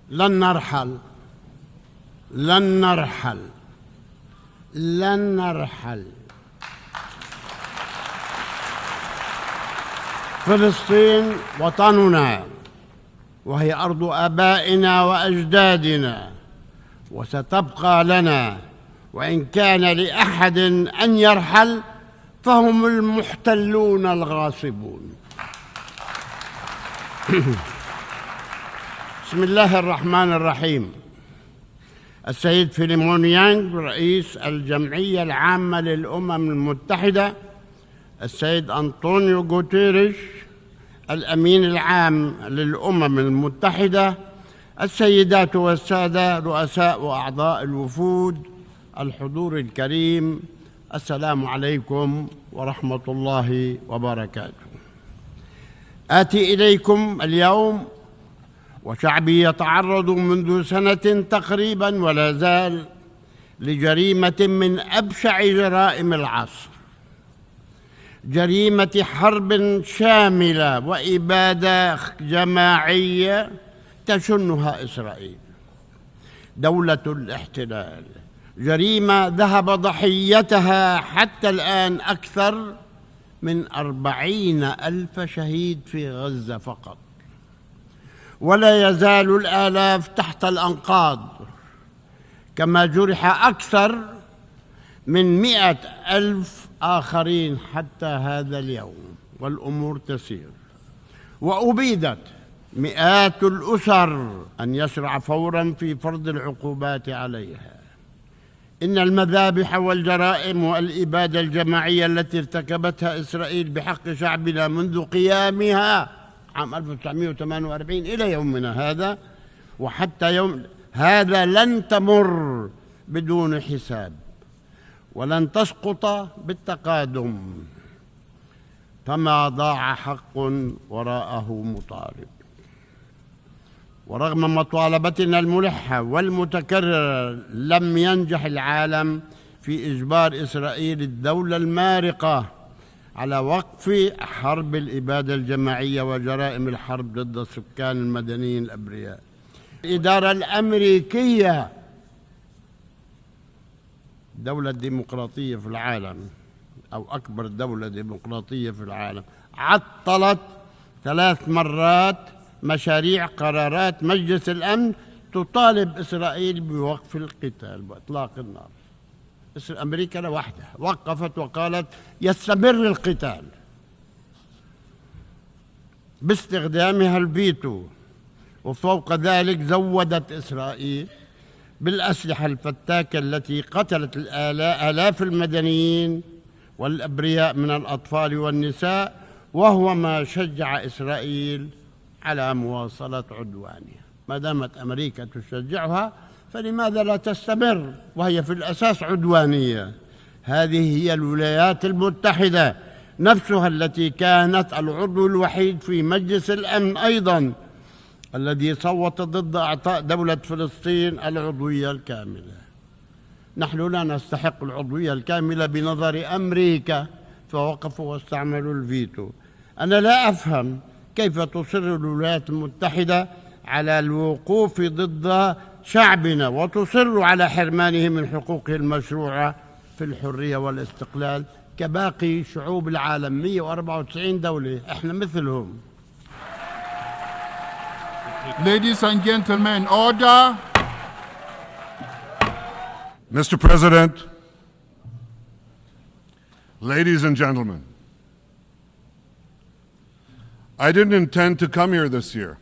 لن نرحل، لن نرحل، لن نرحل. فلسطين وطننا، وهي أرض آبائنا وأجدادنا، وستبقى لنا، وإن كان لأحد أن يرحل فهم المحتلون الغاصبون. بسم الله الرحمن الرحيم. السيد فيليمون يانغ رئيس الجمعية العامة للأمم المتحدة، السيد أنطونيو غوتيريش الأمين العام للأمم المتحدة، السيدات والسادة رؤساء وأعضاء الوفود، الحضور الكريم، السلام عليكم ورحمة الله وبركاته. آتي إليكم اليوم وشعبي يتعرض منذ سنة تقريبا ولا زال لجريمة من أبشع جرائم العصر، جريمة حرب شاملة وإبادة جماعية تشنها إسرائيل دولة الاحتلال، جريمة ذهب ضحيتها حتى الآن أكثر من 40,000 شهيد في غزة فقط، ولا يزال الآلاف تحت الأنقاض، كما جرح أكثر من 100,000 آخرين حتى هذا اليوم، والأمور تسير. وأبيدت مئات الأسر أن يشرع فوراً في فرض العقوبات عليها. إن المذابح والجرائم والإبادة الجماعية التي ارتكبتها إسرائيل بحق شعبنا منذ قيامها عام 1948 إلى يومنا هذا وحتى يوم هذا لن تمر بدون حساب، ولن تسقط بالتقادم، فما ضاع حق وراءه مطالب. ورغم مطالبتنا الملحة والمتكررة لم ينجح العالم في إجبار إسرائيل الدولة المارقة على وقف حرب الإبادة الجماعية وجرائم الحرب ضد السكان المدنيين الأبرياء. الإدارة الأمريكية، دولة ديمقراطية في العالم أو أكبر دولة ديمقراطية في العالم، عطلت 3 مرات مشاريع قرارات مجلس الأمن تطالب إسرائيل بوقف القتال وإطلاق النار. أمريكا لوحدها وقفت وقالت يستمر القتال باستخدامها الفيتو، وفوق ذلك زودت إسرائيل بالأسلحة الفتاكة التي قتلت آلاف المدنيين والأبرياء من الأطفال والنساء، وهو ما شجع إسرائيل على مواصلة عدوانها. ما دامت أمريكا تشجعها فلماذا لا تستمر وهي في الأساس عدوانية؟ هذه هي الولايات المتحدة نفسها التي كانت العضو الوحيد في مجلس الأمن أيضاً الذي صوت ضد إعطاء دولة فلسطين العضوية الكاملة. نحن لا نستحق العضوية الكاملة بنظر أمريكا، فوقفوا واستعملوا الفيتو. أنا لا أفهم كيف تصر الولايات المتحدة على الوقوف ضد شعبنا وتصر على حرمانه من حقوقه المشروعة في الحرية والاستقلال كباقي شعوب العالم. 194 دولة، احنا مثلهم. Ladies and gentlemen, order. Mr. President, ladies and gentlemen, I didn't intend to come here this year.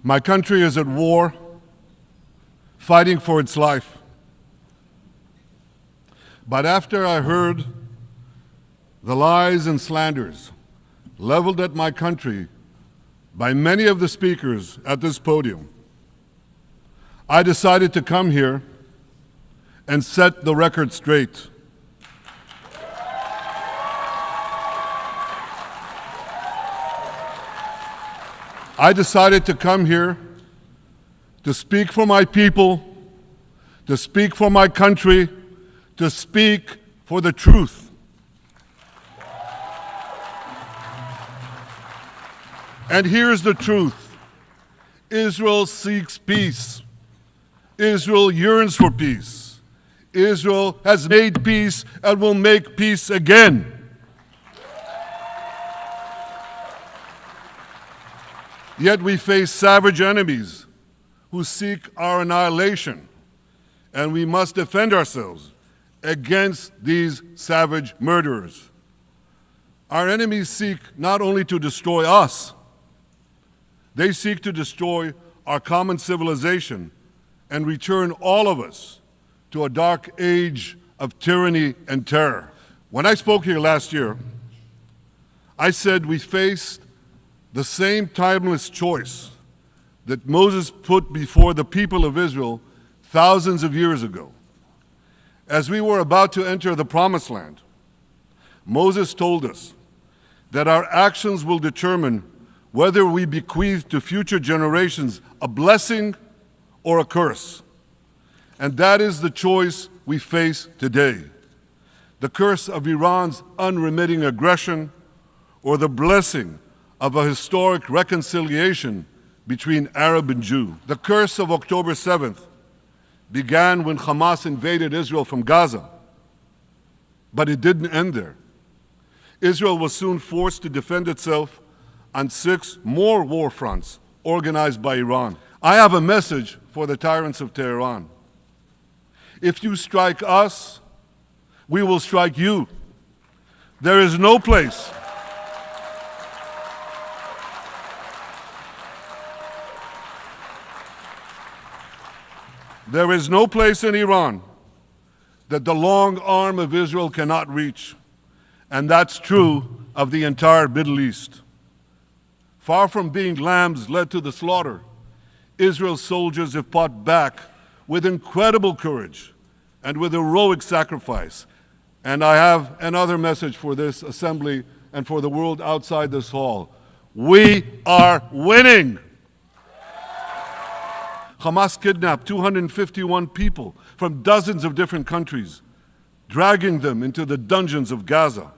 My country is at war, fighting for its life. But after I heard the lies and slanders leveled at my country by many of the speakers at this podium, I decided to come here and set the record straight. I decided to come here to speak for my people, to speak for my country, to speak for the truth. And here's the truth. Israel seeks peace. Israel yearns for peace. Israel has made peace and will make peace again. Yet we face savage enemies who seek our annihilation, and we must defend ourselves against these savage murderers. Our enemies seek not only to destroy us, they seek to destroy our common civilization and return all of us to a dark age of tyranny and terror. When I spoke here last year, I said we faced the same timeless choice that Moses put before the people of Israel thousands of years ago. As we were about to enter the Promised Land, Moses told us that our actions will determine whether we bequeath to future generations a blessing or a curse. And that is the choice we face today. The curse of Iran's unremitting aggression, or the blessing of a historic reconciliation between Arab and Jew. The curse of October 7th began when Hamas invaded Israel from Gaza, but it didn't end there. Israel was soon forced to defend itself on 6 more war fronts organized by Iran. I have a message for the tyrants of Tehran. If you strike us, we will strike you. There is no place in Iran that the long arm of Israel cannot reach, and that's true of the entire Middle East. Far from being lambs led to the slaughter, Israel's soldiers have fought back with incredible courage and with heroic sacrifice. And I have another message for this assembly and for the world outside this hall. We are winning. Hamas kidnapped 251 people from dozens of different countries, dragging them into the dungeons of Gaza.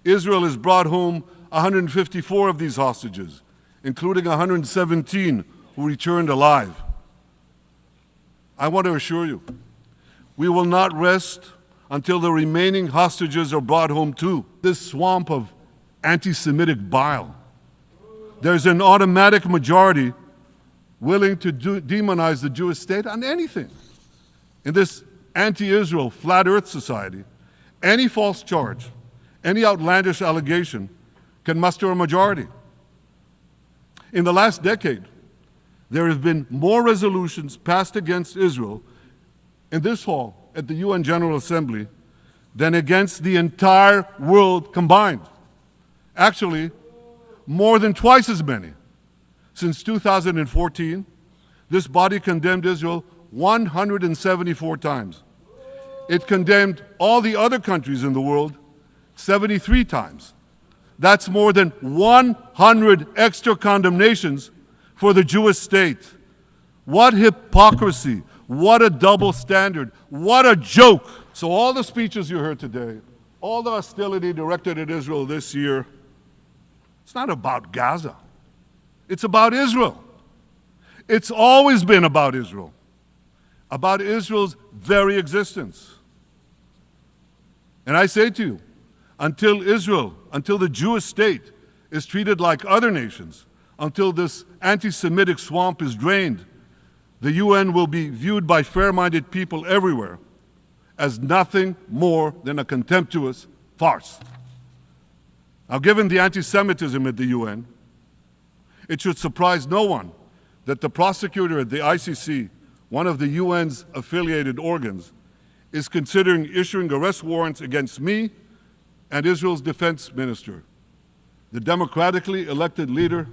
Israel has brought home 154 of these hostages, including 117 who returned alive. I want to assure you, we will not rest until the remaining hostages are brought home too. This swamp of anti-Semitic bile. There's an automatic majority willing to demonize the Jewish state on anything. In this anti-Israel flat earth society, any false charge, any outlandish allegation can muster a majority. In the last decade, there have been more resolutions passed against Israel in this hall at the UN General Assembly than against the entire world combined. Actually, more than twice as many. Since 2014, this body condemned Israel 174 times. It condemned all the other countries in the world 73 times. That's more than 100 extra condemnations for the Jewish state. What hypocrisy, what a double standard, what a joke. So all the speeches you heard today, all the hostility directed at Israel this year, it's not about Gaza. It's about Israel. It's always been about Israel's very existence. And I say to you, until the Jewish state is treated like other nations, until this anti-Semitic swamp is drained, the UN will be viewed by fair-minded people everywhere as nothing more than a contemptuous farce. Now, given the anti-Semitism at the UN, it should surprise no one that the prosecutor at the ICC, one of the UN's affiliated organs, is considering issuing arrest warrants against me and Israel's defense minister, the democratically elected leaders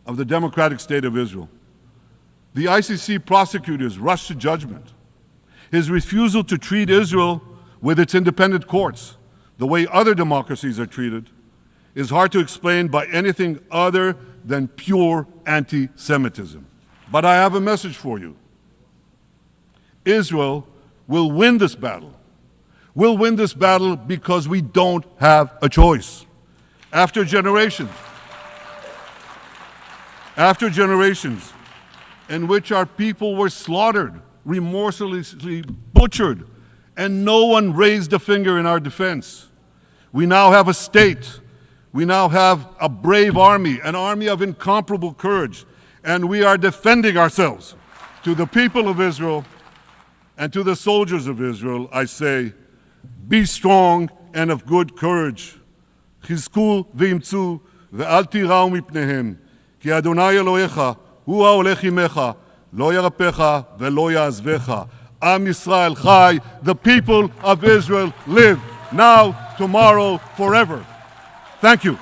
of the democratic state of Israel. The ICC prosecutors rushed to judgment. His refusal to treat Israel with its independent courts the way other democracies are treated is hard to explain by anything other than pure anti-Semitism. But I have a message for you. Israel will win this battle. We'll win this battle because we don't have a choice. After generations in which our people were slaughtered, remorselessly butchered, and no one raised a finger in our defense, we now have a state. We now have a brave army, an army of incomparable courage, and we are defending ourselves. To the people of Israel and to the soldiers of Israel, I say, be strong and of good courage. חזקו ואמצו ואל תיראו מפניהם, כי אדוני אלוהיך הוא ההולך עמך, לא ירפך ולא יעזבך. Am Yisrael Chai, the people of Israel live now, tomorrow, forever. Thank you.